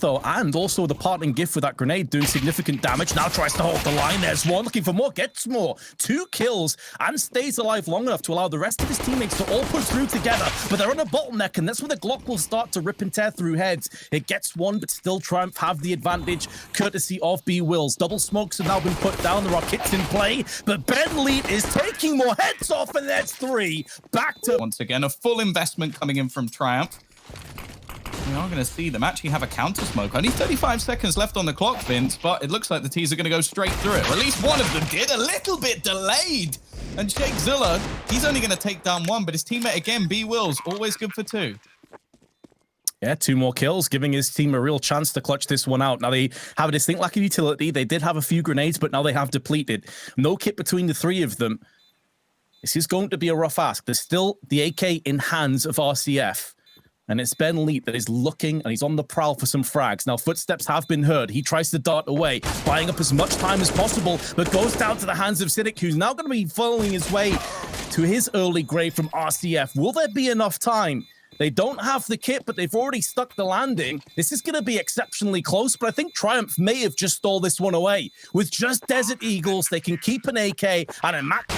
though, and also the parting gift with that grenade doing significant damage. Now tries to hold the line. There's one looking for more, gets more. 2 kills and stays alive long enough to allow the rest of his teammates to all push through together. But they're on a bottleneck, and that's where the Glock will start to rip and tear through heads. It gets one, but still Triumph have the advantage, courtesy of B Wills. Double smokes have now been put down. There are kits in play, but Ben Leet is taking more heads off, and that's 3. Back to once again a full investment coming in from Triumph. We are going to see them actually have a counter smoke. Only 35 seconds left on the clock, Vince, but it looks like the T's are going to go straight through it. Or at least one of them did, a little bit delayed. And Sheikh Zilla, he's only going to take down 1, but his teammate again, B Wills, always good for 2. Yeah, 2 more kills, giving his team a real chance to clutch this one out. Now, they have a distinct lack of utility. They did have a few grenades, but now they have depleted. No kit between the 3 of them. This is going to be a rough ask. There's still the AK in hands of RCF. And it's Ben Leet that is looking, and he's on the prowl for some frags. Now, footsteps have been heard. He tries to dart away, buying up as much time as possible, but goes down to the hands of Cynic, who's now going to be following his way to his early grave from RCF. Will there be enough time? They don't have the kit, but they've already stuck the landing. This is going to be exceptionally close, but I think Triumph may have just stole this one away. With just Desert Eagles, they can keep an AK and a Mac.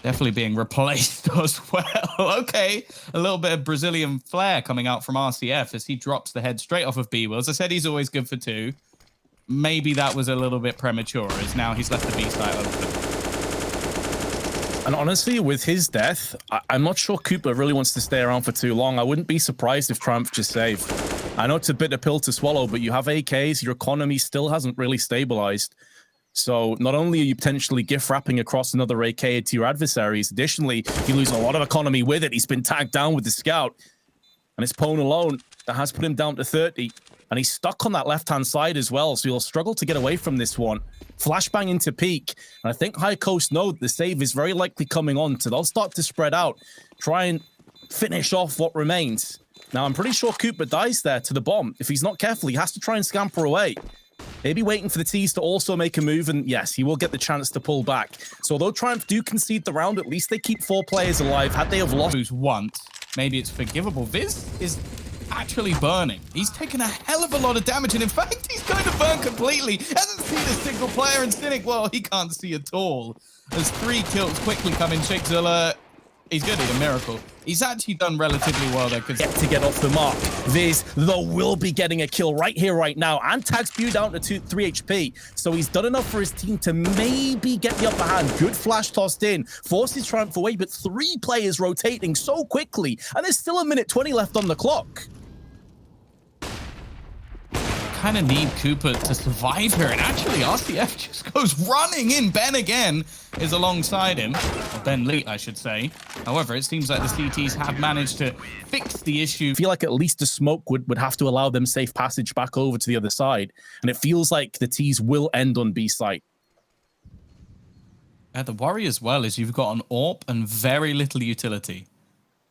Definitely being replaced as well. Okay, a little bit of Brazilian flair coming out from RCF as he drops the head straight off of B Wills. I said he's always good for 2. Maybe that was a little bit premature, as now he's left the B site open. And honestly, with his death, I'm not sure Cooper really wants to stay around for too long. I wouldn't be surprised if Triumph just save. I know it's a bitter pill to swallow, but you have AKs, your economy still hasn't really stabilized. So not only are you potentially gift wrapping across another AK to your adversaries, additionally, you lose a lot of economy with it. He's been tagged down with the scout. And it's Pone alone that has put him down to 30. And he's stuck on that left-hand side as well, so he'll struggle to get away from this one. Flashbang into peak. And I think High Coast know the save is very likely coming on, so they'll start to spread out, try and finish off what remains. Now, I'm pretty sure Cooper dies there to the bomb. If he's not careful, he has to try and scamper away. Maybe waiting for the T's to also make a move, and yes, he will get the chance to pull back. So although Triumph do concede the round, at least they keep 4 players alive. Had they have lost once, maybe it's forgivable. Viz is actually burning. He's taken a hell of a lot of damage, and in fact, he's going to burn completely. Hasn't seen a single player, and Cynic, well, he can't see at all. There's 3 kills quickly coming. Sheikh Zilla, he's good at a miracle. He's actually done relatively well there. To get off the mark. Viz, though, will be getting a kill right here, right now, and tags Spew down to 3 HP. So he's done enough for his team to maybe get the upper hand. Good flash tossed in, forces Triumph away, but 3 players rotating so quickly, and there's still 1:20 left on the clock. Kind of need Cooper to survive here, and actually RCF just goes running in. Ben again is alongside him, or Ben Leet I should say. However, it seems like the CTs have managed to fix the issue. I feel like at least the smoke would have to allow them safe passage back over to the other side, and it feels like the T's will end on B site. The worry as well is you've got an AWP and very little utility.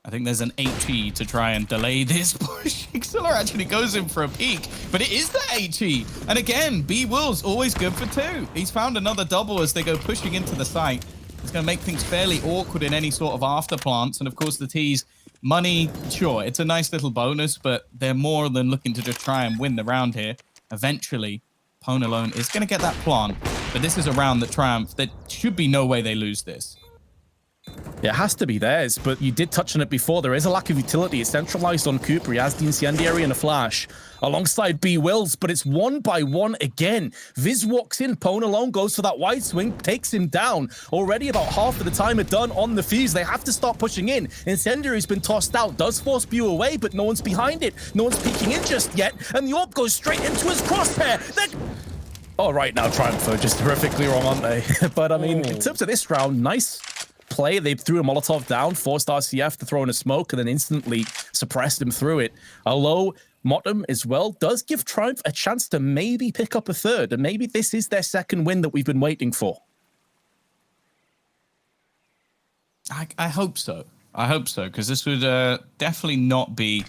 I think there's an HE to try and delay this push. Xilla actually goes in for a peek, but it is the HE. And again, B Will's always good for 2. He's found another double as they go pushing into the site. It's going to make things fairly awkward in any sort of after plants. And of course, the T's money, sure, it's a nice little bonus, but they're more than looking to just try and win the round here. Eventually, Pone alone is going to get that plant, but this is a round that Triumph, there should be no way they lose this. It has to be theirs, but you did touch on it before. There is a lack of utility. It's centralized on Cooper. He has the incendiary and a flash alongside B Wills, but it's 1 by 1 again. Viz walks in. Pone alone goes for that wide swing, takes him down. Already about half of the time are done on the fuse. They have to start pushing in. Incendiary's been tossed out. Does force Spew away, but no one's behind it. No one's peeking in just yet, and the AWP goes straight into his crosshair. Oh, right now, Triumph are just horrifically wrong, aren't they? But I mean, in terms of this round, nice play. They threw a Molotov down, forced RCF to throw in a smoke, and then instantly suppressed him through it. A low Motum as well does give Triumph a chance to maybe pick up a 3rd, and maybe this is their 2nd win that we've been waiting for. I hope so. I hope so, because this would definitely not be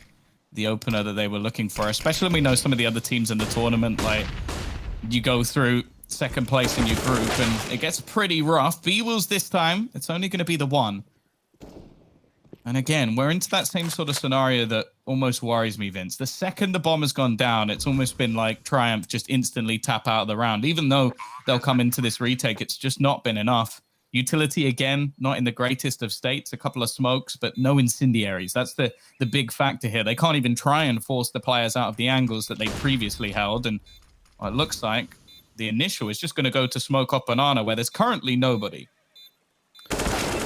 the opener that they were looking for, especially when we know some of the other teams in the tournament, like, you go through 2nd place in your group, and it gets pretty rough. B Wills this time, it's only going to be the 1. And again, we're into that same sort of scenario that almost worries me, Vince. The second the bomb has gone down, it's almost been like Triumph just instantly tap out of the round. Even though they'll come into this retake, it's just not been enough. Utility, again, not in the greatest of states. A couple of smokes, but no incendiaries. That's the big factor here. They can't even try and force the players out of the angles that they previously held. And well, it looks like the initial is just going to go to smoke up Banana, where there's currently nobody.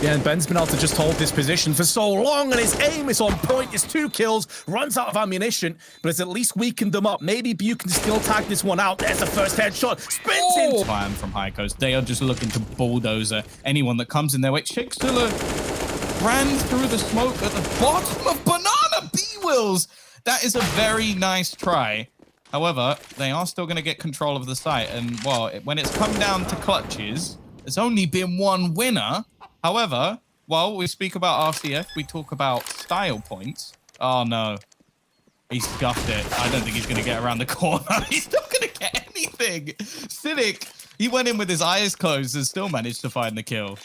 Yeah, and Ben's been able to just hold this position for so long, and his aim is on point. His 2 kills, runs out of ammunition, but it's at least weakened them up. Maybe Bu can still tag this one out. There's the first headshot. Spins in. Plan from High Coast. They are just looking to bulldozer anyone that comes in their way. Shakesilla ran through the smoke at the bottom of Banana. B-Wills. That is a very nice try. However, they are still going to get control of the site. And, well, when it's come down to clutches, there's only been one winner. However, while we speak about RCF, we talk about style points. Oh, no. He scuffed it. I don't think he's going to get around the corner. He's not going to get anything. Cynic, he went in with his eyes closed and still managed to find the kill.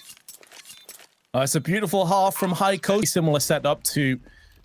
It's a beautiful half from High Coast. Similar setup to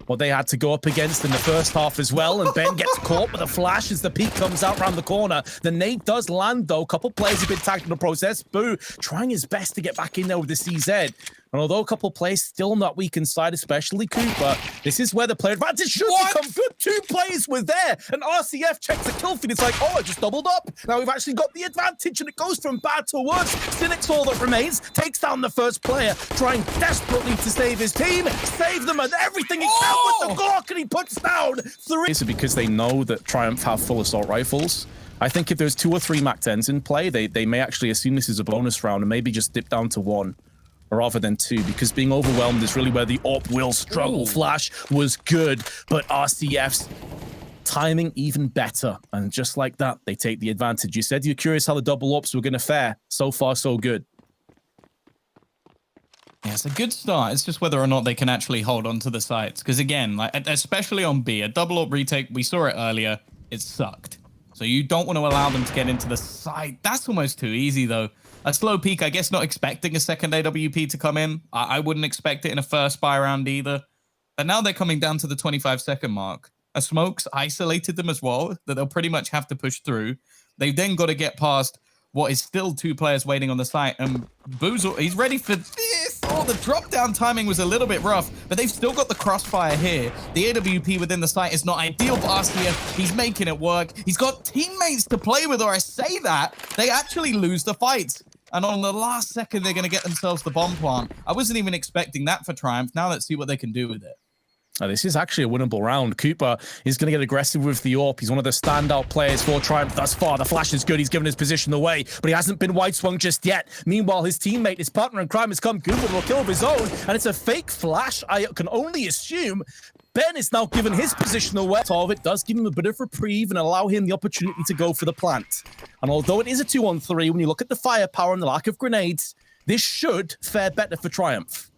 what they had to go up against in the first half as well. And Ben gets caught with a flash as the peak comes out around the corner. The nade does land, though. A couple players have been tagged in the process. Bu trying his best to get back in there with the CZ. And although a couple players still not weak inside, especially Cooper, this is where the player advantage should become good. 2 players were there, and RCF checks the kill feed. It's like, oh, I just doubled up. Now we've actually got the advantage, and it goes from bad to worse. Cynic's all that remains, takes down the first player, trying desperately to save his team, save them and everything he can with the Glock, and he puts down 3. Is it because they know that Triumph have full assault rifles? I think if there's 2 or 3 MAC-10s in play, they may actually assume this is a bonus round and maybe just dip down to 1. Rather than 2, because being overwhelmed is really where the AWP will struggle. Flash was good, but RCF's timing even better. And just like that, they take the advantage. You said you're curious how the double ups were going to fare. So far, so good. Yeah, it's a good start. It's just whether or not they can actually hold on to the sites. Because again, like especially on B, a double up retake, we saw it earlier, it sucked. So you don't want to allow them to get into the site. That's almost too easy, though. A slow peak, I guess, not expecting a second AWP to come in. I wouldn't expect it in a first buy round either. But now they're coming down to the 25-second mark. A smoke's isolated them as well, that they'll pretty much have to push through. They've then got to get past what is still 2 players waiting on the site. And Boozle, he's ready for this. Oh, the drop-down timing was a little bit rough, but they've still got the crossfire here. The AWP within the site is not ideal for RCF. He's making it work. He's got teammates to play with, or I say that, they actually lose the fights. And on the last second, they're going to get themselves the bomb plant. I wasn't even expecting that for Triumph. Now let's see what they can do with it. This is actually a winnable round. Cooper is going to get aggressive with the AWP. He's one of the standout players for Triumph thus far. The flash is good. He's given his position away, but he hasn't been wide swung just yet. Meanwhile, his teammate, his partner in crime, has come good with a kill of his own, and it's a fake flash. I can only assume Ben is now given his position away. All of it does give him a bit of reprieve and allow him the opportunity to go for the plant. And although it is a 2-on-3, when you look at the firepower and the lack of grenades, this should fare better for Triumph.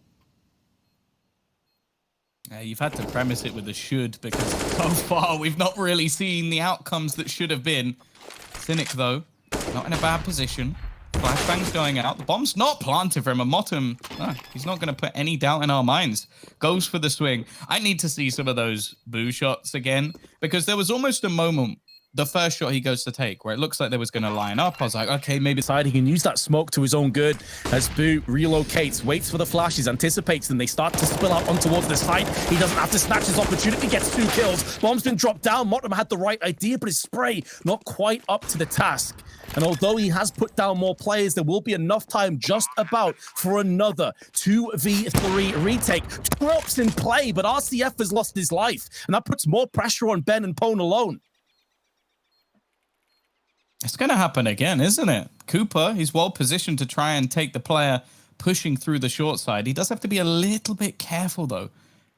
You've had to premise it with a should, because so far we've not really seen the outcomes that should have been. Cynic, though, not in a bad position. Flashbang's going out. The bomb's not planted for him. And Motum, no, he's not going to put any doubt in our minds. Goes for the swing. I need to see some of those boo shots again, because there was almost a moment, the first shot he goes to take, where it looks like they was going to line up. I was like, okay, maybe he can use that smoke to his own good as Bu relocates, waits for the flashes, anticipates them. They start to spill out on towards the side. He doesn't have to snatch his opportunity, gets 2 kills. Bomb's been dropped down. Motum had the right idea, but his spray not quite up to the task. And although he has put down more players, there will be enough time just about for another 2v3 retake. 2 ops in play, but RCF has lost his life, and that puts more pressure on Ben and Pone alone. It's going to happen again, isn't it? Cooper, he's well positioned to try and take the player pushing through the short side. He does have to be a little bit careful, though.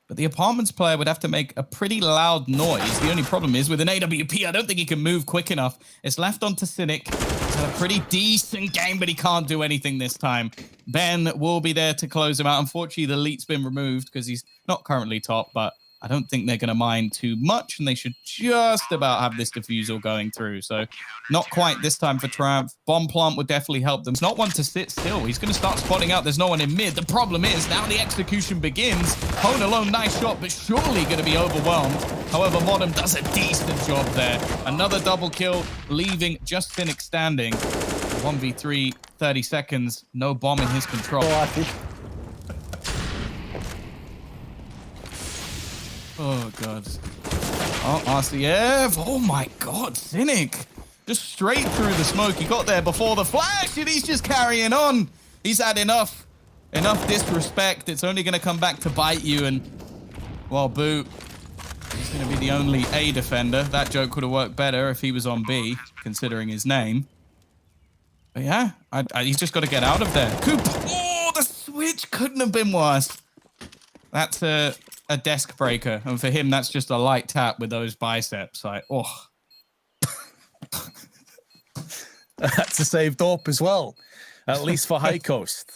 But the apartments player would have to make a pretty loud noise. The only problem is with an AWP, I don't think he can move quick enough. It's left onto Cynic. He's had a pretty decent game, but he can't do anything this time. Ben will be there to close him out. Unfortunately, the lead's been removed because he's not currently top, but I don't think they're going to mind too much, and they should just about have this defusal going through. So not quite this time for Triumph. Bomb plant would definitely help them. It's not one to sit still. He's going to start spotting out. There's no one in mid. The problem is now the execution begins. Pwn alone, nice shot, but surely going to be overwhelmed. However, Modem does a decent job there. Another double kill, leaving just Cynic standing. 1v3, 30 seconds, no bomb in his control. Oh, God. Oh, RCF. Oh, my God. Cynic. Just straight through the smoke. He got there before the flash, and he's just carrying on. He's had enough. Enough disrespect. It's only going to come back to bite you. And, well, Boo, he's going to be the only A defender. That joke would have worked better if he was on B, considering his name. But, yeah, he's just got to get out of there. Coop. Oh, the switch couldn't have been worse. That's a desk breaker, and for him that's just a light tap with those biceps. Like, oh. That's a saved up as well, at least for High Coast.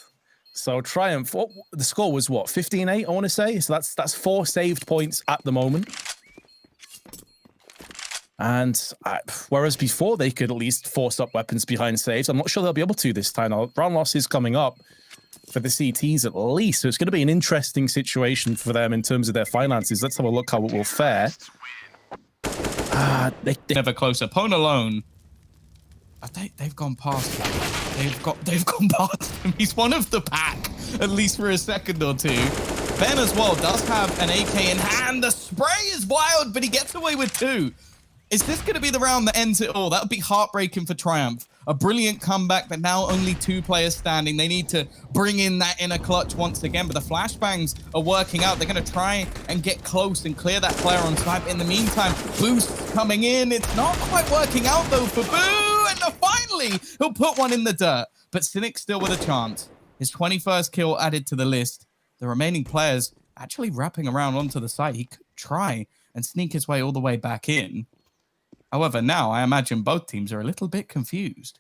So Triumph, the score was what, 15-8, I want to say. So that's 4 saved points at the moment. And whereas before they could at least force up weapons behind saves, I'm not sure they'll be able to this time. Now, round loss is coming up for the CTs at least, so it's going to be an interesting situation for them in terms of their finances. Let's have a look how it will fare. They never closer. Pwn alone. They've gone past him. They've gone past him. He's one of the pack, at least for a second or two. Ben as well does have an AK in hand. The spray is wild, but he gets away with 2. Is this going to be the round that ends it all? That would be heartbreaking for Triumph. A brilliant comeback, but now only 2 players standing. They need to bring in that inner clutch once again, but the flashbangs are working out. They're going to try and get close and clear that player on site. In the meantime, Boost coming in. It's not quite working out, though, for Boo. And finally, he'll put one in the dirt. But Cynic still with a chance. His 21st kill added to the list. The remaining players actually wrapping around onto the site. He could try and sneak his way all the way back in. However, now I imagine both teams are a little bit confused.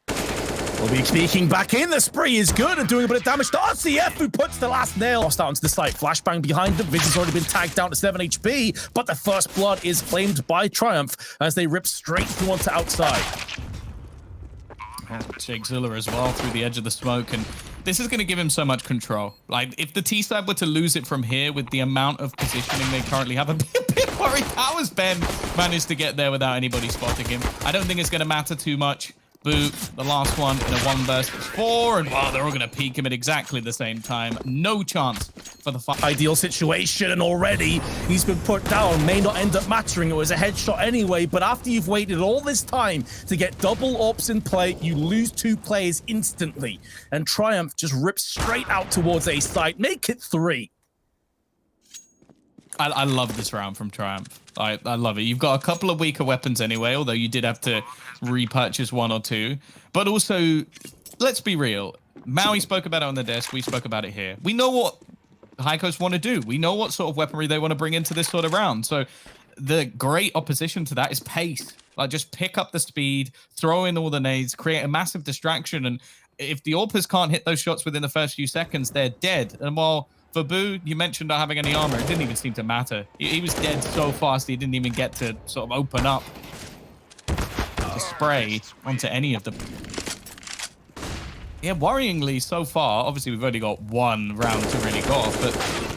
We'll be speaking back in. The spree is good and doing a bit of damage to RCF, who puts the last nail. Lost out onto the site. Flashbang behind them. Vision's already been tagged down to 7 HP, but the first blood is claimed by Triumph as they rip straight through onto outside. Jake Zilla as well through the edge of the smoke, and this is going to give him so much control. Like, if the T-side were to lose it from here with the amount of positioning they currently have, a bit worried. How has Ben managed to get there without anybody spotting him? I don't think it's going to matter too much. Boo, the last one in a 1 versus 4, and wow, they're all going to peek him at exactly the same time. No chance for the fight. Ideal situation, and already he's been put down. May not end up mattering. It was a headshot anyway, but after you've waited all this time to get double ops in play, you lose 2 players instantly, and Triumph just rips straight out towards A site. Make it 3. I love this round from Triumph. I love it. You've got a couple of weaker weapons anyway, although you did have to repurchase 1 or 2. But also, let's be real. Maui spoke about it on the desk. We spoke about it here. We know what High Coast want to do. We know what sort of weaponry they want to bring into this sort of round. So the great opposition to that is pace. Like, just pick up the speed, throw in all the nades, create a massive distraction. And if the AWPers can't hit those shots within the first few seconds, they're dead. And while for Boo, you mentioned not having any armor. It didn't even seem to matter. He was dead so fast, he didn't even get to sort of open up the spray onto any of the... Yeah, worryingly so far, obviously we've only got 1 round to really go off, but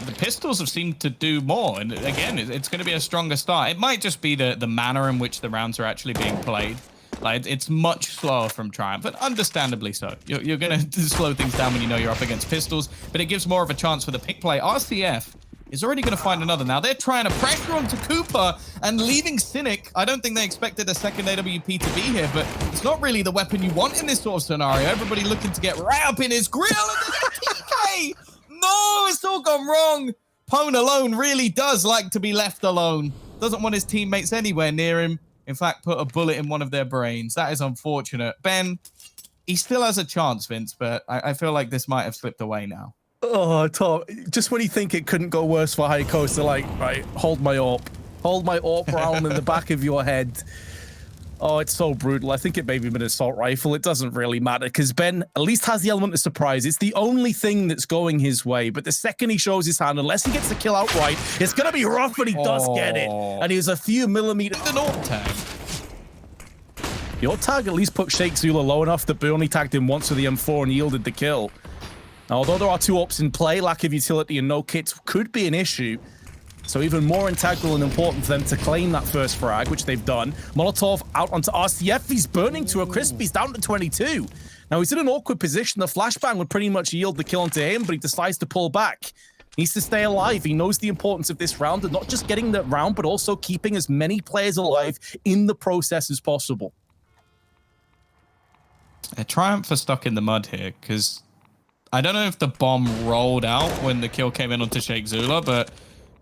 the pistols have seemed to do more. And again, it's going to be a stronger start. It might just be the manner in which the rounds are actually being played. Like, it's much slower from Triumph, but understandably so. You're going to slow things down when you know you're up against pistols, but it gives more of a chance for the pick play. RCF is already going to find another. Now, they're trying to pressure onto Cooper and leaving Cynic. I don't think they expected a second AWP to be here, but it's not really the weapon you want in this sort of scenario. Everybody looking to get right up in his grill, and there's a TK! No, it's all gone wrong. Pwn alone really does like to be left alone. Doesn't want his teammates anywhere near him. In fact, put a bullet in one of their brains. That is unfortunate. Ben, he still has a chance, Vince, but I feel like this might have slipped away now. Oh, Tom, just when you think it couldn't go worse for High Coast, they're like, right, hold my AWP. Hold my AWP round in the back of your head. Oh, it's so brutal. I think it may be an assault rifle. It doesn't really matter because Ben at least has the element of surprise. It's the only thing that's going his way. But the second he shows his hand, unless he gets the kill outright, it's going to be rough, and he does get it. And he was a few millimeters. The AWP tag. The AWP tag at least put Sheikh Zula low enough that Boo only tagged him once with the M4 and yielded the kill. Now, although there are 2 AWPs in play, lack of utility and no kits could be an issue. So even more integral and important for them to claim that first frag, which they've done. Molotov out onto RCF. He's burning to a crisp. He's down to 22. Now, he's in an awkward position. The flashbang would pretty much yield the kill onto him, but he decides to pull back. He needs to stay alive. He knows the importance of this round, and not just getting the round, but also keeping as many players alive in the process as possible. Triumph are stuck in the mud here, because I don't know if the bomb rolled out when the kill came in onto Sheikh Zula, but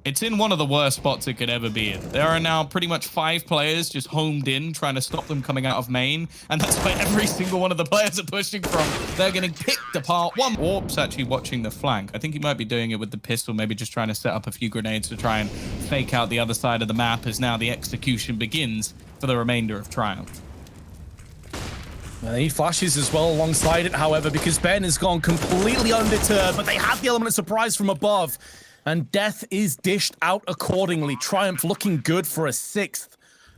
it's in one of the worst spots it could ever be in. There are now pretty much 5 players just homed in, trying to stop them coming out of main. And that's where every single one of the players are pushing from. They're getting picked apart. One AWP's actually watching the flank. I think he might be doing it with the pistol, maybe just trying to set up a few grenades to try and fake out the other side of the map as now the execution begins for the remainder of Triumph. And he flashes as well alongside it, however, because Ben has gone completely undeterred, but they have the element of surprise from above. And death is dished out accordingly. Triumph looking good for a 6th.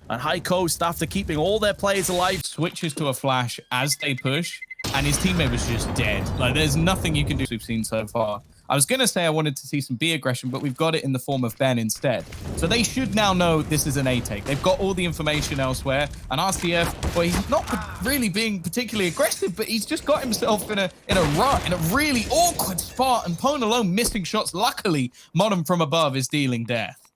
And High Coast, after keeping all their players alive, switches to a flash as they push, and his teammate was just dead. Like, there's nothing you can do we've seen so far. I was going to say I wanted to see some B aggression, but we've got it in the form of Ben instead. So they should now know this is an A take. They've got all the information elsewhere. And RCF, well, he's not really being particularly aggressive, but he's just got himself in a rut, in a really awkward spot. And Pone alone missing shots. Luckily, Modern from above is dealing death.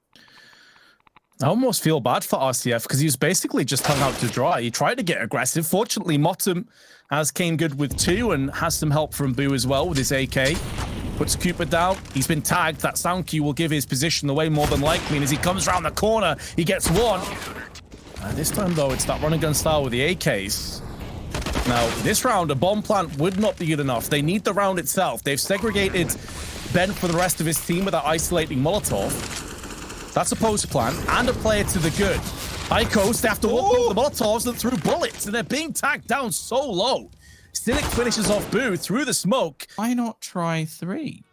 I almost feel bad for RCF because he was basically just hung out to dry. He tried to get aggressive. Fortunately, Motum has came good with 2 and has some help from Boo as well with his AK. Puts Cooper down. He's been tagged. That sound cue will give his position away more than likely. And as he comes around the corner, he gets 1. And this time, though, it's that run and gun style with the AKs. Now, this round, a bomb plant would not be good enough. They need the round itself. They've segregated Ben for the rest of his team without isolating Molotov. That's a post plant and a player to the good. High Coast, they have to walk over the Molotovs that threw bullets, and they're being tagged down so low. Cynic finishes off Boo through the smoke. Why not try 3?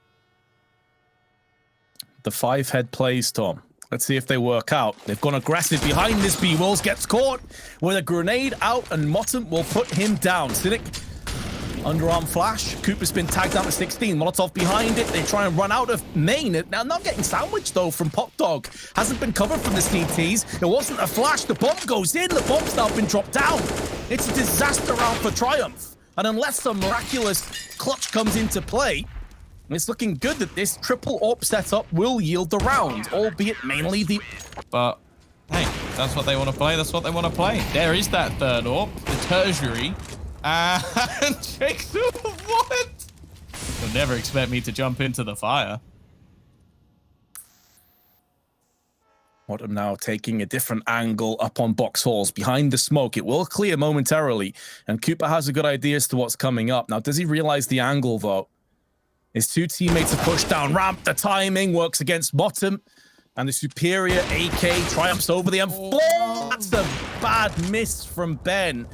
The 5-head plays, Tom. Let's see if they work out. They've gone aggressive behind this. B-Wills gets caught with a grenade out, and Motum will put him down. Cynic, underarm flash. Cooper's been tagged down to 16. Molotov behind it. They try and run out of main. Now, not getting sandwiched, though, from Pop Dog. Hasn't been covered from the CTs. It wasn't a flash. The bomb goes in. The bomb's now been dropped down. It's a disaster round for Triumph. And unless some miraculous clutch comes into play, it's looking good that this triple AWP setup will yield the round, albeit mainly the... But, hey, that's what they want to play. That's what they want to play. There is that third AWP, the tertiary. And Sheikh Zula, what? You'll never expect me to jump into the fire. Motum now taking a different angle up on box halls behind the smoke. It will clear momentarily, and Cooper has a good idea as to what's coming up. Now, does he realize the angle, though? His 2 teammates are pushed down ramp. The timing works against Motum, and the superior AK triumphs over the M4. That's a bad miss from Ben,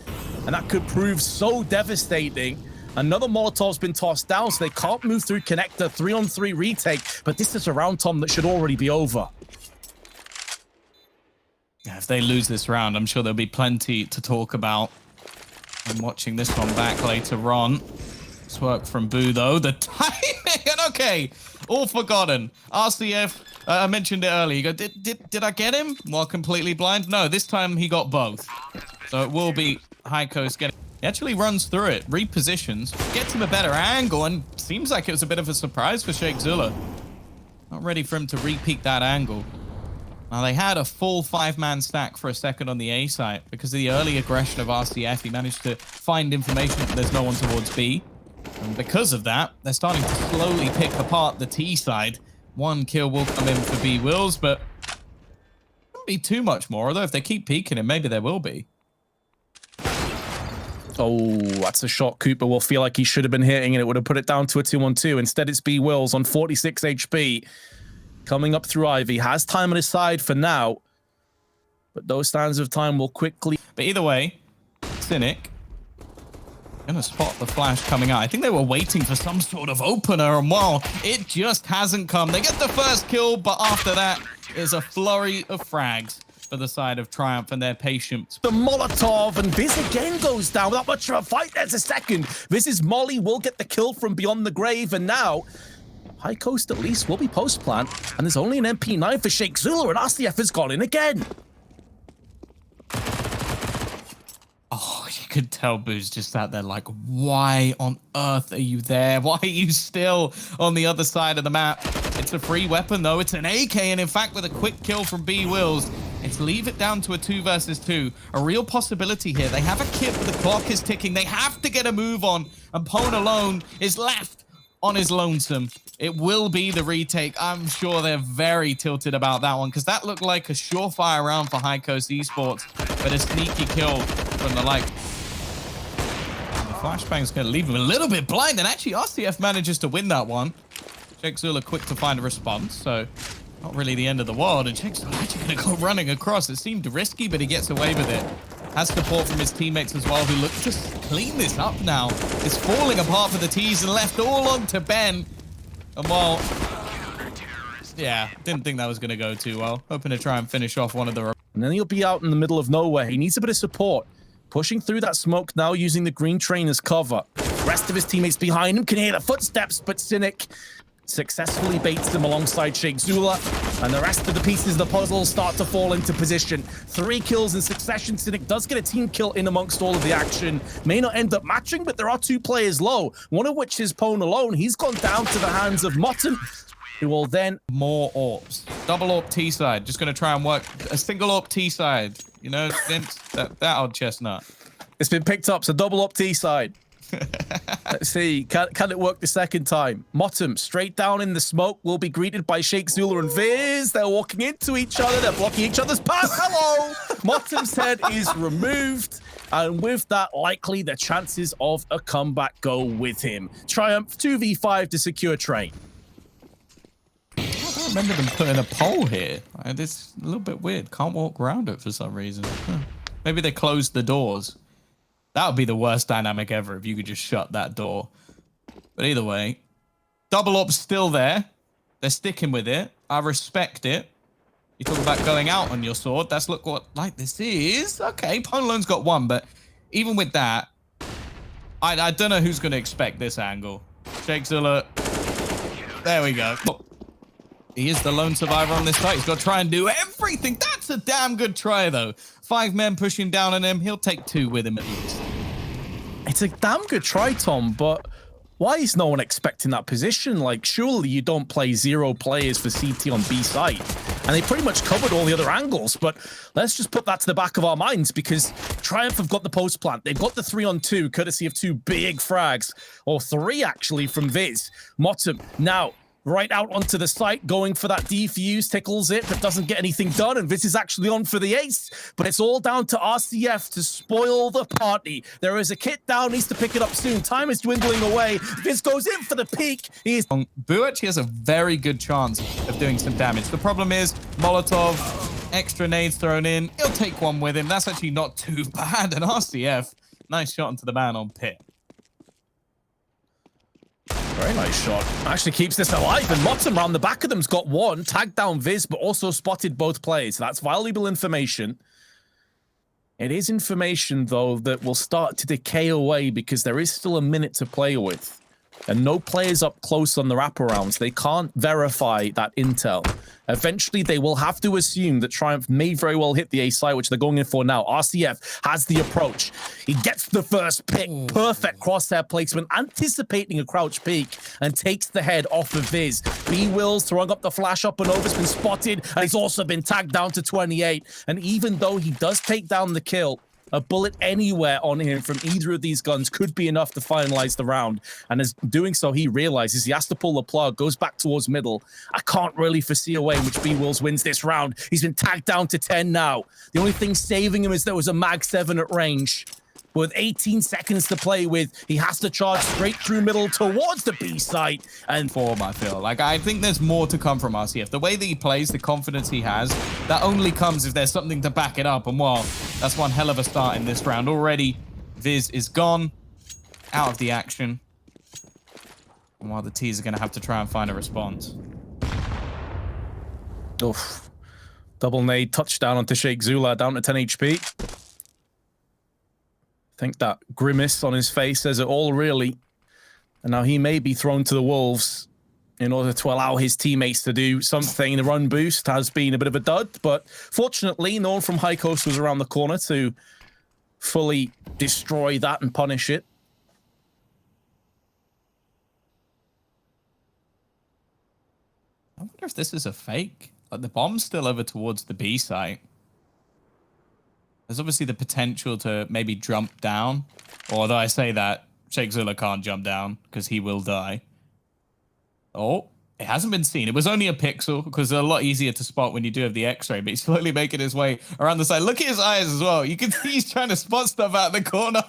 and that could prove so devastating. Another Molotov's been tossed down, so they can't move through connector. 3-on-3 retake, but this is a round, Tom, that should already be over. If they lose this round, I'm sure there'll be plenty to talk about. I'm watching this one back later on. It's work from Boo, though. The timing, and okay, all forgotten. RCF, I mentioned it earlier. You go, did I get him while completely blind? No, this time he got both. So it will be High Coast getting... He actually runs through it, repositions, gets him a better angle, and seems like it was a bit of a surprise for Sheikh Zula. Not ready for him to re-peek that angle. Now, they had a full 5-man stack for a second on the A site. Because of the early aggression of RCF, he managed to find information that there's no one towards B. And because of that, they're starting to slowly pick apart the T side. 1 kill will come in for B-Wills, but won't be too much more. Although if they keep peeking it, maybe there will be. Oh, that's a shot Cooper will feel like he should have been hitting, and it would have put it down to a 2-on-2. Instead, it's B-Wills on 46 HP. Coming up through Ivy, has time on his side for now. But those signs of time will quickly... But either way, Cynic gonna spot the flash coming out. I think they were waiting for some sort of opener, and well, it just hasn't come. They get the first kill, but after that is a flurry of frags for the side of Triumph, and their patience. The Molotov, and Viz again goes down without much of a fight. There's a second. Viz's Molly will get the kill from beyond the grave, and now High Coast at least will be post-plant, and there's only an MP9 for Sheikh Zula, and RCF has gone in again. Oh, you could tell Boo's just sat there like, why on earth are you there? Why are you still on the other side of the map? It's a free weapon, though. It's an AK, and in fact, with a quick kill from B Wills, it's leave it down to a 2 versus 2. A real possibility here. They have a kit, but the clock is ticking. They have to get a move on, and Pone alone is left on his lonesome. It will be the retake. I'm sure they're very tilted about that one, because that looked like a surefire round for High Coast Esports, but a sneaky kill from the like. The flashbang's going to leave him a little bit blind, and actually RCF manages to win that one. Sheikh Zula quick to find a response, so not really the end of the world, and Sheikh Zula actually going to go running across. It seemed risky, but he gets away with it. Has support from his teammates as well, who look to clean this up now. It's falling apart for the T's and left all on to Ben. And well, yeah, didn't think that was going to go too well. Hoping to try and finish off one of the... And then he'll be out in the middle of nowhere. He needs a bit of support. Pushing through that smoke now, using the green train as cover. The rest of his teammates behind him can hear the footsteps, but Cynic successfully baits them alongside Sheikh Zula, and the rest of the pieces of the puzzle start to fall into position. 3 kills in succession. Cynic does get a team kill in amongst all of the action. May not end up matching, but there are 2 players low, one of which is Pone alone. He's gone down to the hands of Motten, who will then... More AWPs. Double AWP T side. Just going to try and work a single AWP T side. You know, Vince, that old chestnut. It's been picked up, so double AWP T side. Let's see, can it work the second time? Motten straight down in the smoke will be greeted by Sheikh Zula and Viz. They're walking into each other, they're blocking each other's path. Hello! Motten's head is removed, and with that, likely the chances of a comeback go with him. Triumph 2v5 to secure train. I don't remember them putting a pole here. It's a little bit weird. Can't walk around it for some reason. Maybe they closed the doors. That would be the worst dynamic ever if you could just shut that door. But either way, double up's still there. They're sticking with it. I respect it. You talk about going out on your sword. That's look what like this is. Okay, Pone alone's got 1, but even with that, I don't know who's going to expect this angle. Sheikh Zula. There we go. He is the lone survivor on this fight. He's got to try and do everything. That's a damn good try, though. 5 men pushing down on him. He'll take 2 with him at least. It's a damn good try, Tom, but why is no one expecting that position? Like, surely you don't play 0 players for CT on B site. And they pretty much covered all the other angles, but let's just put that to the back of our minds, because Triumph have got the post plant. They've got the 3-on-2, courtesy of 2 big frags, or 3 actually from Viz. Motten now right out onto the site, going for that defuse, tickles it, but doesn't get anything done, and Viz is actually on for the ace, but it's all down to RCF to spoil the party. There is a kit down, needs to pick it up soon. Time is dwindling away. Viz goes in for the peak. Boo actually has a very good chance of doing some damage. The problem is Molotov, extra nades thrown in. He'll take 1 with him. That's actually not too bad. And RCF, nice shot into the man on pit. Very nice shot. Actually keeps this alive, and Motten around the back of them's got 1, tagged down Viz, but also spotted both players. That's valuable information. It is information, though, that will start to decay away because there is still a minute to play with. And no players up close on the wraparounds. They can't verify that intel. Eventually, they will have to assume that Triumph may very well hit the A site, which they're going in for now. RCF has the approach. He gets the first pick. Perfect crosshair placement, anticipating a crouch peek, and takes the head off of Viz. B Wills throwing up the flash up and over, has been spotted, and he's also been tagged down to 28. And even though he does take down the kill, a bullet anywhere on him from either of these guns could be enough to finalize the round. And as doing so, he realizes he has to pull the plug, goes back towards middle. I can't really foresee a way in which B Wills wins this round. He's been tagged down to 10 now. The only thing saving him is there was a Mag 7 at range. But with 18 seconds to play with, he has to charge straight through middle towards the B site. And Form, I feel like I think there's more to come from RCF. The way that he plays, the confidence he has, that only comes if there's something to back it up. And well, that's one hell of a start in this round already. Viz is gone, out of the action. And while the T's are going to have to try and find a response. oof. Double nade touchdown onto Sheikh Zula, down to 10 HP. I think that grimace on his face says it all, really. And now he may be thrown to the wolves in order to allow his teammates to do something. The run boost has been a bit of a dud, but fortunately, no one from High Coast was around the corner to fully destroy that and punish it. I wonder if this is a fake. Like, the bomb's still over towards the B site. There's obviously the potential to maybe jump down. Although I say that, Sheikh Zula can't jump down because he will die. Oh, it hasn't been seen. It was only a pixel because they're a lot easier to spot when you do have the X-ray, but he's slowly making his way around the side. Look at his eyes as well. You can see he's trying to spot stuff out the corner.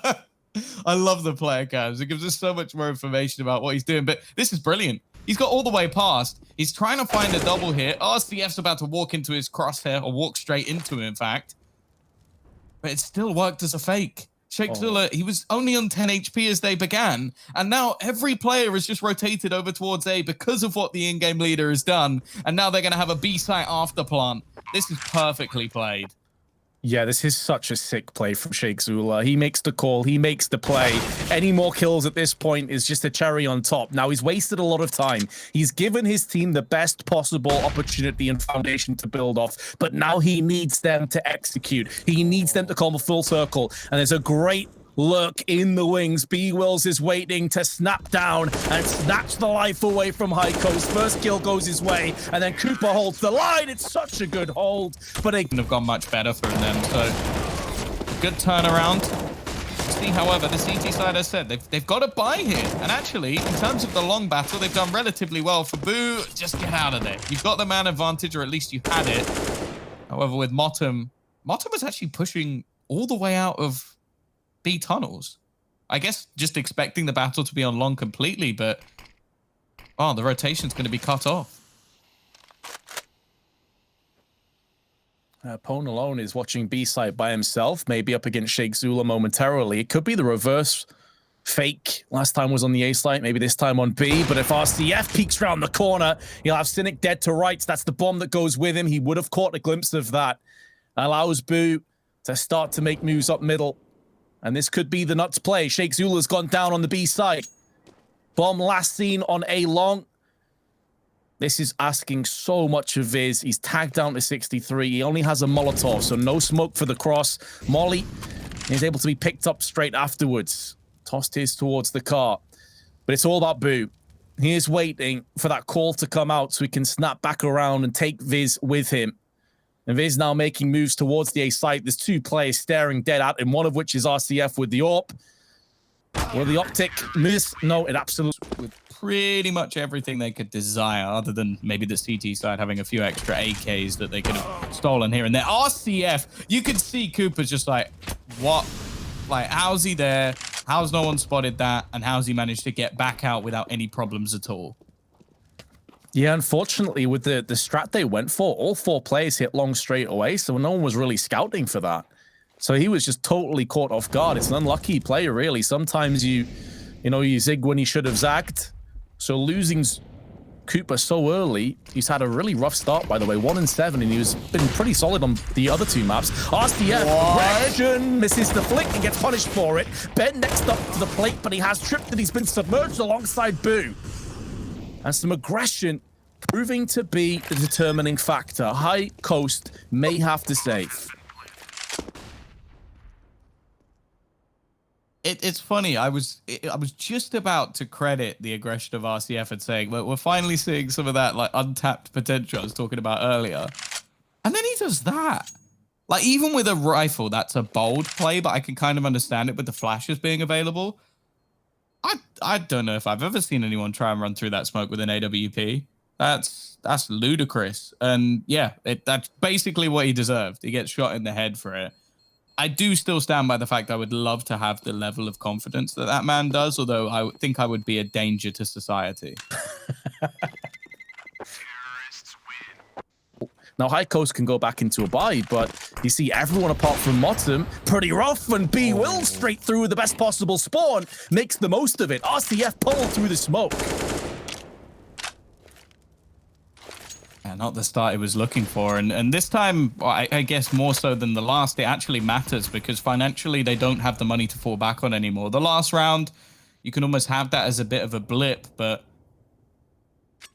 I love the player cams. It gives us so much more information about what he's doing, but this is brilliant. He's got all the way past. He's trying to find a double here. RCF's about to walk into his crosshair, or walk straight into him, in fact. But it still worked as a fake. Sheikh Zula, he was only on 10 HP as they began, and now every player has just rotated over towards A because of what the in-game leader has done, and now they're going to have a B site after plant. This is perfectly played. Yeah, this is such a sick play from Sheikh Zula. He makes the call, he makes the play. Any more kills at this point is just a cherry on top. Now, he's wasted a lot of time. He's given his team the best possible opportunity and foundation to build off, but now he needs them to execute. He needs them to come full circle, and there's a great lurk in the wings. B Wills is waiting to snap down and snatch the life away from High Coast. First kill goes his way, and then Cooper holds the line. It's such a good hold, but it Couldn't have gone much better for them. So good turnaround. See, however, the CT side has said they've got to buy here. And actually, in terms of the long battle, they've done relatively well. For Boo, just get out of there. You've got the man advantage, or at least you had it. However, with Motum was actually pushing all the way out of B tunnels. I guess just expecting the battle to be on long completely, but oh, the rotation's going to be cut off. Pone alone is watching B side by himself, maybe up against Sheikh Zula momentarily. It could be the reverse fake. Last time was on the A site, maybe this time on B. But if RCF peeks around the corner, he'll have Cynic dead to rights. That's the bomb that goes with him. He would have caught a glimpse of that. Allows Boo to start to make moves up middle. And this could be the nuts play. Sheikh Zula's gone down on the B side. Bomb last seen on A long. This is asking so much of Viz. He's tagged down to 63. He only has a Molotov, so no smoke for the cross. Molly is able to be picked up straight afterwards. Tossed his towards the car. But it's all about Boo. He is waiting for that call to come out so he can snap back around and take Viz with him. And Viz now making moves towards the A site. There's two players staring dead at him, one of which is RCF with the AWP. Will the optic miss? No, it absolutely... With pretty much everything they could desire, other than maybe the CT side having a few extra AKs that they could have stolen here and there. RCF, you could see Cooper's just like, what? Like, how's he there? How's no one spotted that? And how's he managed to get back out without any problems at all? Yeah, unfortunately, with the strat they went for, all four players hit long straight away, so no one was really scouting for that. So he was just totally caught off guard. It's an unlucky play, really. Sometimes you zig when you should have zagged. So losing Cooper so early, he's had a really rough start, by the way. 1-7, and he's been pretty solid on the other two maps. RCF, Region misses the flick and gets punished for it. Ben next up to the plate, but he has tripped and he's been submerged alongside Boo. And some aggression proving to be the determining factor. High Coast may have to save. It's funny. I was just about to credit the aggression of RCF and saying, well, we're finally seeing some of that like untapped potential I was talking about earlier. And then he does that. Like, even with a rifle, that's a bold play, but I can kind of understand it with the flashes being available. I don't know if I've ever seen anyone try and run through that smoke with an AWP. That's ludicrous. And yeah, that's basically what he deserved. He gets shot in the head for it. I do still stand by the fact I would love to have the level of confidence that that man does, although I think I would be a danger to society. Now, High Coast can go back into a buy, but you see everyone apart from Motum pretty rough, and B will straight through the best possible spawn, makes the most of it. RCF pulled through the smoke. Yeah, not the start he was looking for. And this time, I guess more so than the last, it actually matters because financially they don't have the money to fall back on anymore. The last round, you can almost have that as a bit of a blip, but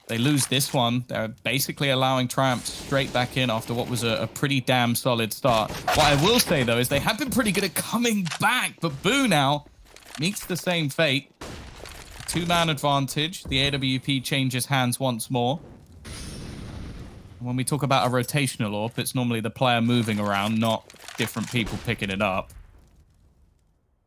they lose this one. They're basically allowing Triumph straight back in after what was a pretty damn solid start. What I will say, though, is they have been pretty good at coming back, but Boo now meets the same fate. Two-man advantage. The AWP changes hands once more. When we talk about a rotational AWP, it's normally the player moving around, not different people picking it up.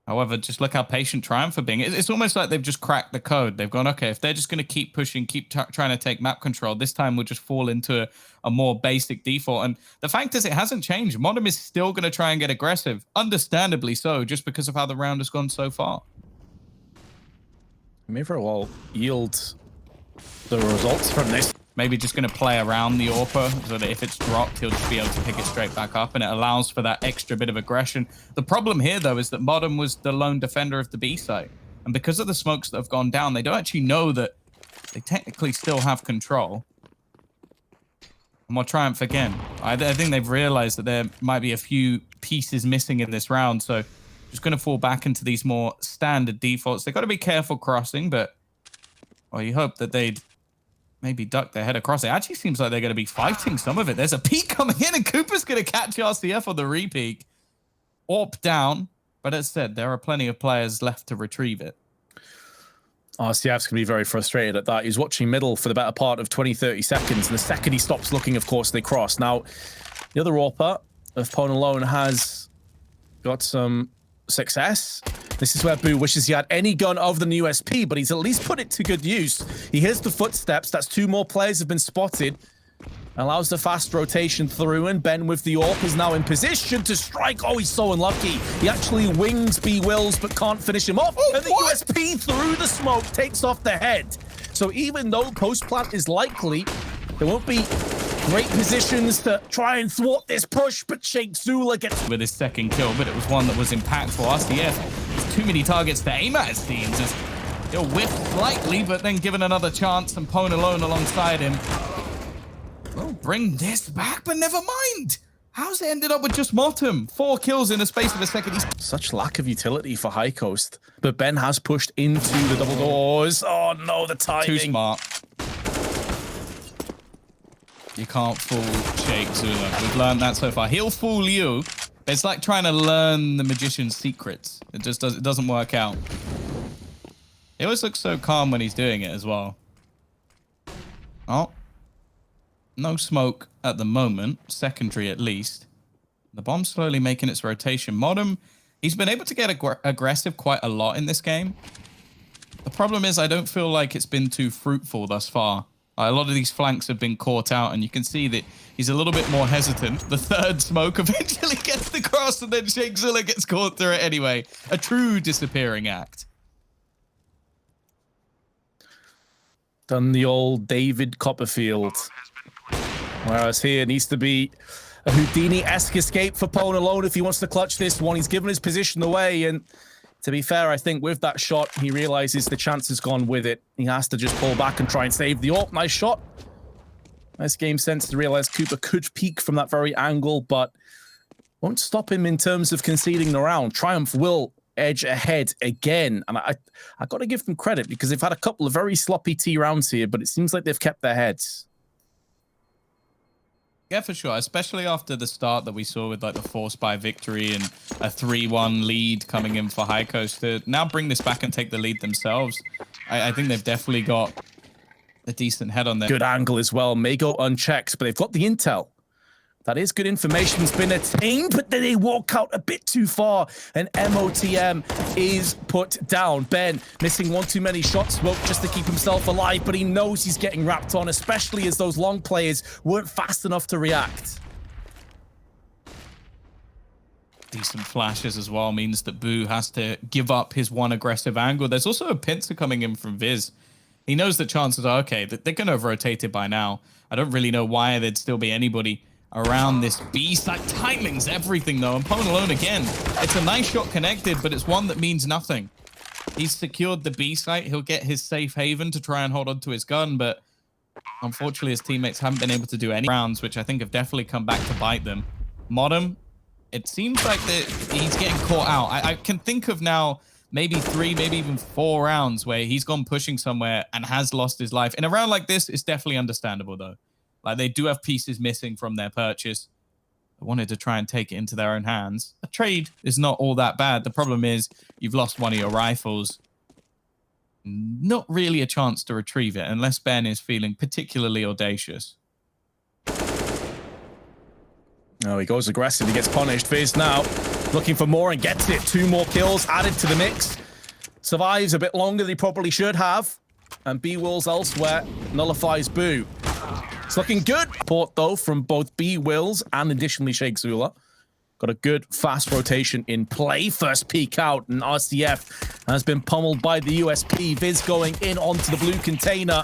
However, just look how patient Triumph are being. It's almost like they've just cracked the code. They've gone, okay, if they're just going to keep pushing, keep trying to take map control, this time we'll just fall into a more basic default. And the fact is, it hasn't changed. Modem is still going to try and get aggressive. Understandably so, just because of how the round has gone so far. May very well yield the results from this. Maybe just going to play around the AWPer so that if it's dropped, he'll just be able to pick it straight back up, and it allows for that extra bit of aggression. The problem here, though, is that Modern was the lone defender of the B site. And because of the smokes that have gone down, they don't actually know that they technically still have control. And more Triumph again. I think they've realized that there might be a few pieces missing in this round, so just going to fall back into these more standard defaults. They've got to be careful crossing, but well, you hope that they'd maybe duck their head across. It actually seems like they're going to be fighting some of it. There's a peek coming in, and Cooper's going to catch RCF on the re-peek. AWP down, but as said, there are plenty of players left to retrieve it. RCF's going to be very frustrated at that. He's watching middle for the better part of 20-30 seconds, and the second he stops looking, of course, they cross. Now, the other AWPer of Pwn alone has got some success. This is where Boo wishes he had any gun other than the USP, but he's at least put it to good use. He hears the footsteps. That's two more players have been spotted. Allows the fast rotation through, and Ben with the AWP is now in position to strike. Oh, he's so unlucky. He actually wings B Wills, but can't finish him off. And the USP through the smoke takes off the head. So even though post plant is likely, there won't be great positions to try and thwart this push, but Sheikh Zula gets with his second kill, but it was one that was impactful. RCF, there's too many targets to aim at, it seems. He'll whiff slightly, but then given another chance, and Pwn alone alongside him. We'll bring this back, but never mind. How's it ended up with just Motum? 4 kills in the space of a second. He's such lack of utility for High Coast, but Ben has pushed into the double doors. Oh no, the timing. Too smart. You can't fool Sheikh Zula. We've learned that so far. He'll fool you. It's like trying to learn the magician's secrets. It just doesn't work out. He always looks so calm when he's doing it as well. Oh. No smoke at the moment. Secondary at least. The bomb's slowly making its rotation. Modem, he's been able to get aggressive quite a lot in this game. The problem is I don't feel like it's been too fruitful thus far. A lot of these flanks have been caught out, and you can see that he's a little bit more hesitant. The third smoke eventually gets the cross, and then Sheikh Zilla gets caught through it anyway. A true disappearing act. Done the old David Copperfield. Whereas here needs to be a Houdini-esque escape for Pwn alone if he wants to clutch this one. He's given his position away, and to be fair, I think with that shot, he realizes the chance has gone with it. He has to just pull back and try and save the AWP. Nice shot. Nice game sense to realize Cooper could peek from that very angle, but won't stop him in terms of conceding the round. Triumph will edge ahead again. And I got to give them credit because they've had a couple of very sloppy T rounds here, but it seems like they've kept their heads. Yeah, for sure. Especially after the start that we saw with like the force by victory and a 3-1 lead coming in for High Coast to now bring this back and take the lead themselves. I think they've definitely got a decent head on there. Good angle as well. May go unchecked, but they've got the intel. That is good information. It's been attained, but then they walk out a bit too far, and MOTM is put down. Ben missing one too many shots, smoke just to keep himself alive, but he knows he's getting wrapped on, especially as those long players weren't fast enough to react. decent flashes as well means that Boo has to give up his one aggressive angle. There's also a pincer coming in from Viz. He knows the chances are okay, that they're going to have rotated by now. I don't really know why there'd still be anybody around this B side. Timing's everything, though. And Pwn alone again. It's a nice shot connected, but it's one that means nothing. He's secured the B site. He'll get his safe haven to try and hold on to his gun, but unfortunately his teammates haven't been able to do any rounds, which I think have definitely come back to bite them. Modem, it seems like he's getting caught out. I can think of now maybe 3, maybe even 4 rounds where he's gone pushing somewhere and has lost his life. In a round like this, it's definitely understandable, though. Like, they do have pieces missing from their purchase. They wanted to try and take it into their own hands. A trade is not all that bad. The problem is you've lost one of your rifles. Not really a chance to retrieve it unless Ben is feeling particularly audacious. Oh, he goes aggressive. He gets punished. Viz now looking for more and gets it. 2 more kills added to the mix. Survives a bit longer than he probably should have. And B-Wills elsewhere nullifies Boo. It's looking good. Support, though, from both B-Wills and additionally Sheikh Zula. Got a good fast rotation in play. First peek out, and RCF has been pummeled by the USP. Viz going in onto the blue container.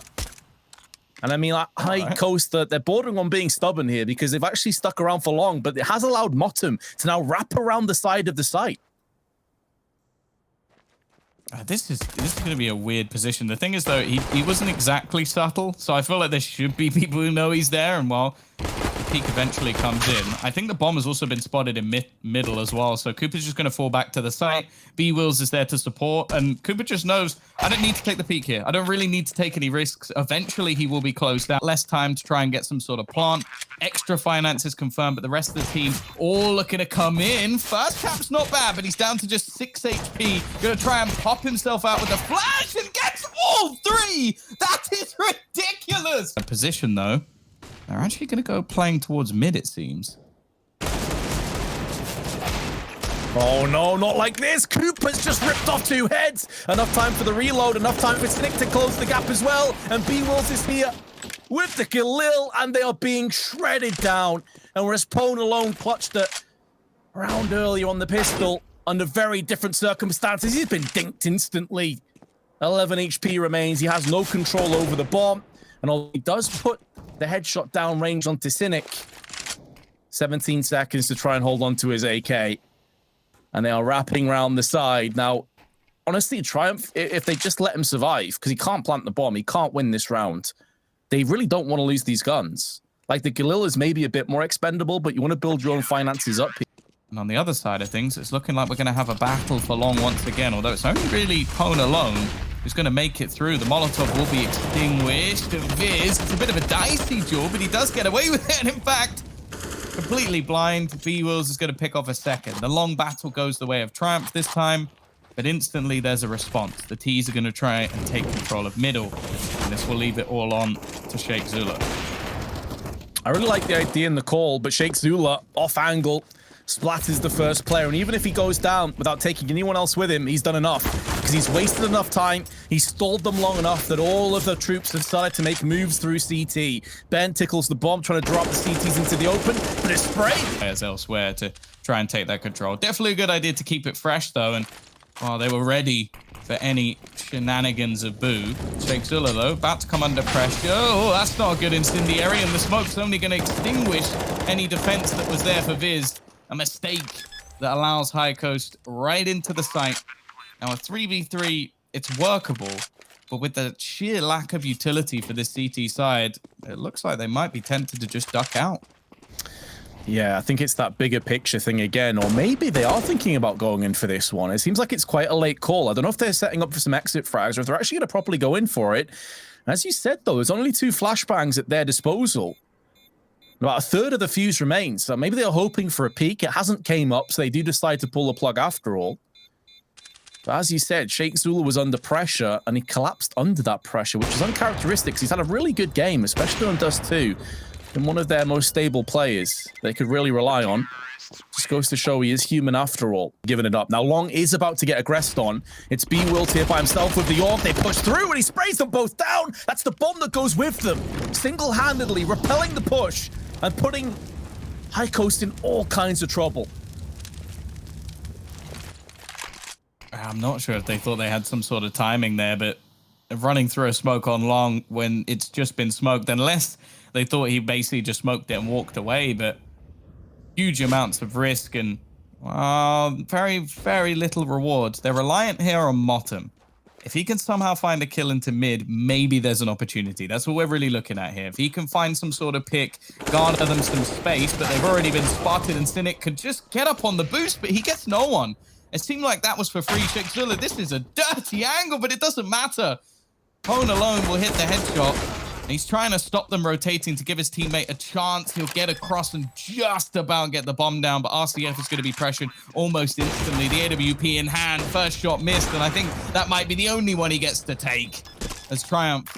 And I mean, like, High Coast, they're bordering on being stubborn here because they've actually stuck around for long, but it has allowed Motum to now wrap around the side of the site. This is going to be a weird position. The thing is, though, he wasn't exactly subtle, so I feel like there should be people who know he's there, and while the peak eventually comes in, I think the bomb has also been spotted in middle as well, so Cooper's just going to fall back to the site. B-Wills is there to support, and Cooper just knows, I don't need to take the peak here. I don't really need to take any risks. Eventually, he will be closed out. Less time to try and get some sort of plant. Extra finances confirmed, but the rest of the team all looking to come in. First cap's not bad, but he's down to just 6 HP. Gonna try and pop himself out with a flash and gets all 3! That is ridiculous! A position, though. They're actually gonna go playing towards mid, it seems. Oh no, not like this. Cooper's just ripped off 2 heads. Enough time for the reload, enough time for Snick to close the gap as well. And B-Wills is here with the Galil, and they are being shredded down. And whereas Pwn alone clutched it around earlier on the pistol, under very different circumstances, he's been dinked instantly. 11 HP remains. He has no control over the bomb. And although he does put the headshot down range onto Cynic, 17 seconds to try and hold on to his AK. And they are wrapping around the side. Now, honestly, Triumph, if they just let him survive, because he can't plant the bomb, he can't win this round. They really don't want to lose these guns. Like, the Galil is maybe a bit more expendable, but you want to build your own finances up here. And on the other side of things, it's looking like we're going to have a battle for long once again, although it's only really Pwn alone who's going to make it through. The Molotov will be extinguished. And Viz, it's a bit of a dicey duel, but he does get away with it. And in fact, completely blind, B-Wills is going to pick off a second. The long battle goes the way of Triumph this time, but instantly there's a response. The T's are going to try and take control of middle, and this will leave it all on to Sheikh Zula. I really like the idea in the call, but Sheikh Zula, off angle, splatters the first player, and even if he goes down without taking anyone else with him, he's done enough, because he's wasted enough time. He's stalled them long enough that all of the troops have started to make moves through CT. Ben tickles the bomb, trying to drop the CTs into the open, but it's sprayed. Players elsewhere to try and take that control. Definitely a good idea to keep it fresh, though, and while they were ready for any shenanigans of Boo. Sheikh Zula, though, about to come under pressure. Oh, that's not a good incendiary, and the smoke's only going to extinguish any defense that was there for Viz. A mistake that allows High Coast right into the site. Now, a 3v3, it's workable, but with the sheer lack of utility for this CT side, it looks like they might be tempted to just duck out. Yeah, I think it's that bigger picture thing again, or maybe they are thinking about going in for this one. It seems like it's quite a late call. I don't know if they're setting up for some exit frags or if they're actually going to properly go in for it. As you said, though, there's only 2 flashbangs at their disposal. About a third of the fuse remains, so maybe they're hoping for a peak. It hasn't came up, so they do decide to pull the plug after all. But as you said, Sheikh Zula was under pressure, and he collapsed under that pressure, which is uncharacteristic. He's had a really good game, especially on Dust 2, and one of their most stable players they could really rely on. Just goes to show he is human after all. Giving it up. Now, Long is about to get aggressed on. It's B-Wilt here by himself with the AWP. They push through, and he sprays them both down. That's the bomb that goes with them. Single-handedly repelling the push and putting High Coast in all kinds of trouble. I'm not sure if they thought they had some sort of timing there, but running through a smoke on long when it's just been smoked, unless they thought he basically just smoked it and walked away, but huge amounts of risk and very, very little rewards. They're reliant here on Motum. If he can somehow find a kill into mid, maybe there's an opportunity. That's what we're really looking at here. If he can find some sort of pick, garner them some space, but they've already been spotted and Cynic could just get up on the boost, but he gets no one. It seemed like that was for free. Shakezilla, this is a dirty angle, but it doesn't matter. Pone alone will hit the headshot. He's trying to stop them rotating to give his teammate a chance. He'll get across and just about get the bomb down, but RCF is going to be pressured almost instantly. The AWP in hand, first shot missed, and I think that might be the only one he gets to take, as Triumph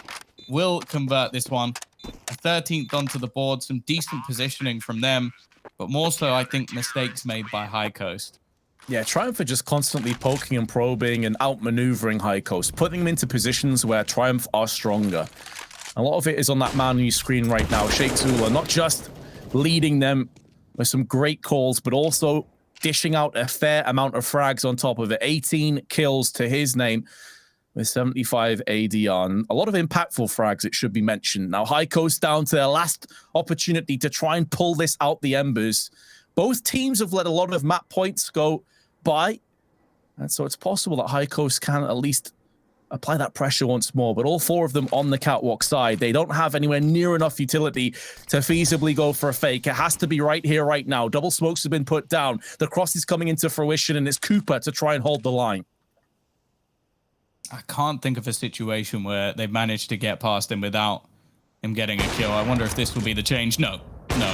will convert this one. A 13th onto the board, some decent positioning from them, but more so, I think, mistakes made by High Coast. Yeah, Triumph are just constantly poking and probing and outmaneuvering High Coast, putting them into positions where Triumph are stronger. A lot of it is on that man on your screen right now, Shakezilla, not just leading them with some great calls, but also dishing out a fair amount of frags on top of it. 18 kills to his name with 75 ADR. A lot of impactful frags, it should be mentioned. Now, High Coast down to their last opportunity to try and pull this out the embers. Both teams have let a lot of map points go by, and so it's possible that High Coast can at least apply that pressure once more, but all four of them on the catwalk side. They don't have anywhere near enough utility to feasibly go for a fake. It has to be right here, right now. Double smokes have been put down. The cross is coming into fruition, and it's Cooper to try and hold the line. I can't think of a situation where they've managed to get past him without him getting a kill. I wonder if this will be the change. No,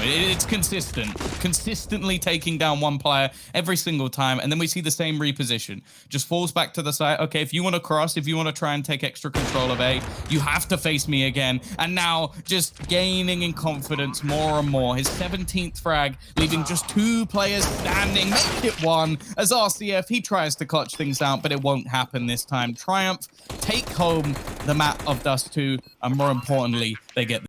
it's consistent. Consistently taking down one player every single time, and then we see the same reposition. Just falls back to the side. Okay, if you want to cross, if you want to try and take extra control of A, you have to face me again. And now just gaining in confidence more and more. His 17th frag, leaving just 2 players standing. Make it 1 as RCF, he tries to clutch things out, but it won't happen this time. Triumph take home the map of Dust 2, and more importantly, they get